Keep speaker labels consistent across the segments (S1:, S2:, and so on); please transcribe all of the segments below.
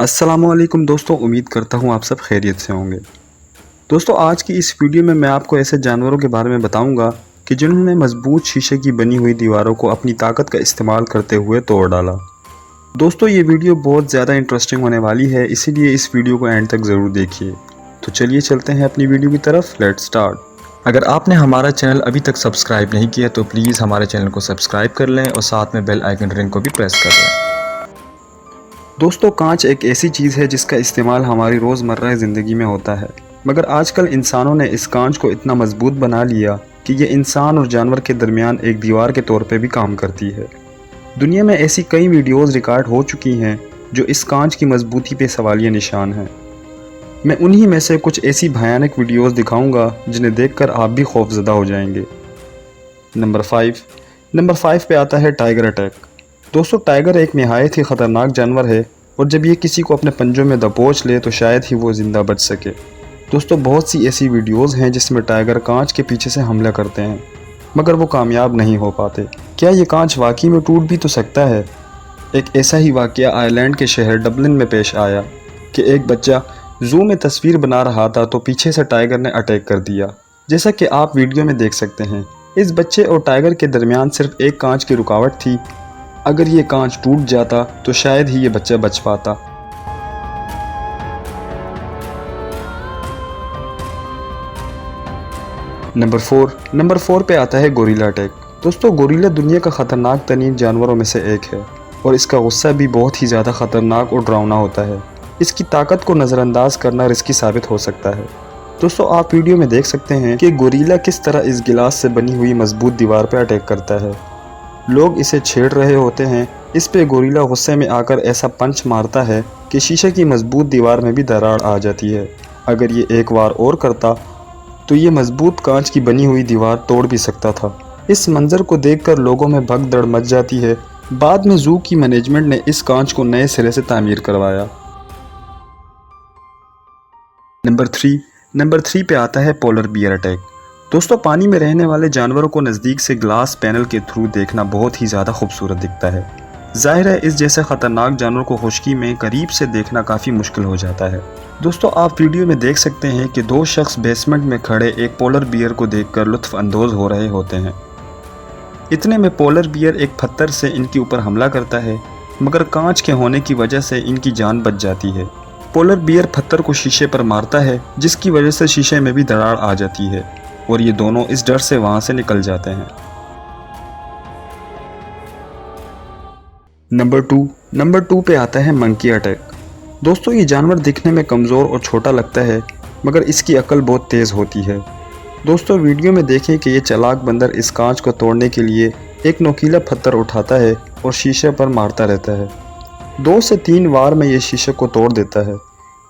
S1: अस्सलामुअलैकुम दोस्तों, उम्मीद करता हूँ आप सब खैरियत से होंगे। दोस्तों, आज की इस वीडियो में मैं आपको ऐसे जानवरों के बारे में बताऊंगा कि जिन्होंने मजबूत शीशे की बनी हुई दीवारों को अपनी ताकत का इस्तेमाल करते हुए तोड़ डाला। दोस्तों, ये वीडियो बहुत ज़्यादा इंटरेस्टिंग होने वाली है, इसीलिए इस वीडियो को एंड तक ज़रूर देखिए। तो चलिए चलते हैं अपनी वीडियो की तरफ। Let's start.
S2: अगर आपने हमारा चैनल अभी तक सब्सक्राइब नहीं किया तो प्लीज़ हमारे चैनल को सब्सक्राइब कर लें और साथ में बेल आइकन रिंग को भी प्रेस कर लें।
S1: दोस्तों, कांच एक ऐसी चीज़ है जिसका इस्तेमाल हमारी रोज़मर्रा ज़िंदगी में होता है, मगर आजकल इंसानों ने इस कांच को इतना मजबूत बना लिया कि ये इंसान और जानवर के दरमियान एक दीवार के तौर पे भी काम करती है। दुनिया में ऐसी कई वीडियोज़ रिकॉर्ड हो चुकी हैं जो इस कांच की मजबूती पे सवालिया निशान हैं। मैं उन्हीं में से कुछ ऐसी भयानक वीडियोज़ दिखाऊंगा जिन्हें देखकर आप भी खौफजदा हो जाएंगे। नंबर 5 पे आता है टाइगर अटैक। दोस्तों, टाइगर एक नहायत ही ख़तरनाक जानवर है और जब ये किसी को अपने पंजों में दबोच ले तो शायद ही वो ज़िंदा बच सके। दोस्तों, बहुत सी ऐसी वीडियोज़ हैं जिसमें टाइगर कांच के पीछे से हमला करते हैं मगर वो कामयाब नहीं हो पाते। क्या ये कांच वाकई में टूट भी तो सकता है? एक ऐसा ही वाक़या आयरलैंड के शहर डबलिन में पेश आया कि एक बच्चा ज़ू में तस्वीर बना रहा था तो पीछे से टाइगर ने अटैक कर दिया। जैसा कि आप वीडियो में देख सकते हैं, इस बच्चे और टाइगर के दरमियान सिर्फ एक कांच की रुकावट थी। अगर ये कांच टूट जाता तो शायद ही ये बच्चा बच पाता। नंबर 4 पे आता है गोरिल्ला अटैक। दोस्तों, गोरिल्ला दुनिया का ख़तरनाक तरीन जानवरों में से एक है और इसका गुस्सा भी बहुत ही ज़्यादा ख़तरनाक और डरावना होता है। इसकी ताकत को नज़रअंदाज करना रिस्की साबित हो सकता है। दोस्तों, आप वीडियो में देख सकते हैं कि गोरिल्ला किस तरह इस गिलास से बनी हुई मजबूत दीवार पर अटैक करता है। लोग इसे छेड़ रहे होते हैं। इस पे गोरिल्ला गुस्से में आकर ऐसा पंच मारता है कि शीशे की मजबूत दीवार में भी दरार आ जाती है। अगर ये एक बार और करता तो ये मजबूत कांच की बनी हुई दीवार तोड़ भी सकता था। इस मंजर को देखकर लोगों में भगदड़ मच जाती है। बाद में ज़ू की मैनेजमेंट ने इस कांच को नए सिरे से तामीर करवाया। नंबर 3 पे आता है पोलर बियर अटैक। दोस्तों, पानी में रहने वाले जानवरों को नज़दीक से ग्लास पैनल के थ्रू देखना बहुत ही ज़्यादा खूबसूरत दिखता है। जाहिर है इस जैसे ख़तरनाक जानवर को खुश्की में करीब से देखना काफ़ी मुश्किल हो जाता है। दोस्तों, आप वीडियो में देख सकते हैं कि दो शख्स बेसमेंट में खड़े एक पोलर बियर को देखकर लुत्फ़ अंदोज़ हो रहे होते हैं। इतने में पोलर बियर एक पत्थर से इनके ऊपर हमला करता है, मगर कांच के होने की वजह से इनकी जान बच जाती है। पोलर बियर पत्थर को शीशे पर मारता है जिसकी वजह से शीशे में भी दरार आ जाती है और ये दोनों इस डर से वहाँ से निकल जाते हैं। नंबर 2 पे आता है मंकी अटैक। दोस्तों, ये जानवर दिखने में कमज़ोर और छोटा लगता है मगर इसकी अकल बहुत तेज़ होती है। दोस्तों, वीडियो में देखें कि ये चालाक बंदर इस कांच को तोड़ने के लिए एक नोकीला पत्थर उठाता है और शीशे पर मारता रहता है। 2 से 3 बार में ये शीशे को तोड़ देता है।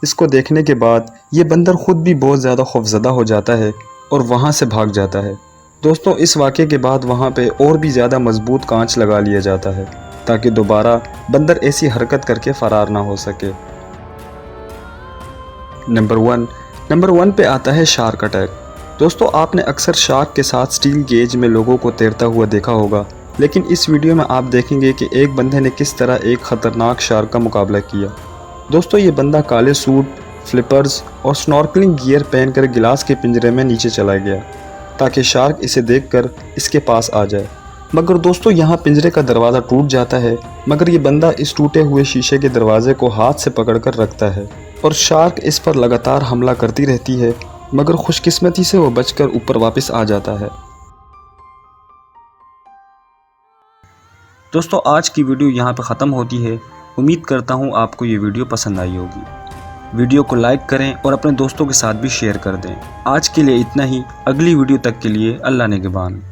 S1: इसको देखने के बाद ये बंदर खुद भी बहुत ज़्यादा खौफज़दा हो जाता है और वहाँ से भाग जाता है। दोस्तों, इस वाक़े के बाद वहाँ पे और भी ज़्यादा मजबूत कांच लगा लिया जाता है ताकि दोबारा बंदर ऐसी हरकत करके फ़रार ना हो सके। नंबर 1 पे आता है शार्क अटैक। दोस्तों, आपने अक्सर शार्क के साथ स्टील गेज में लोगों को तैरता हुआ देखा होगा, लेकिन इस वीडियो में आप देखेंगे कि एक बंदे ने किस तरह एक ख़तरनाक शार्क का मुकाबला किया। दोस्तों, ये बंदा काले सूट, फ्लिपर्स और स्नॉर्कलिंग गियर पहनकर गिलास के पिंजरे में नीचे चला गया ताकि शार्क इसे देखकर इसके पास आ जाए। मगर दोस्तों, यहाँ पिंजरे का दरवाज़ा टूट जाता है, मगर ये बंदा इस टूटे हुए शीशे के दरवाजे को हाथ से पकड़कर रखता है और शार्क इस पर लगातार हमला करती रहती है, मगर खुशकिस्मती से वो बचकर ऊपर वापस आ जाता है। दोस्तों, आज की वीडियो यहाँ पर ख़त्म होती है। उम्मीद करता हूँ आपको ये वीडियो पसंद आई होगी। वीडियो को लाइक करें और अपने दोस्तों के साथ भी शेयर कर दें। आज के लिए इतना ही। अगली वीडियो तक के लिए अल्लाह निगहबान।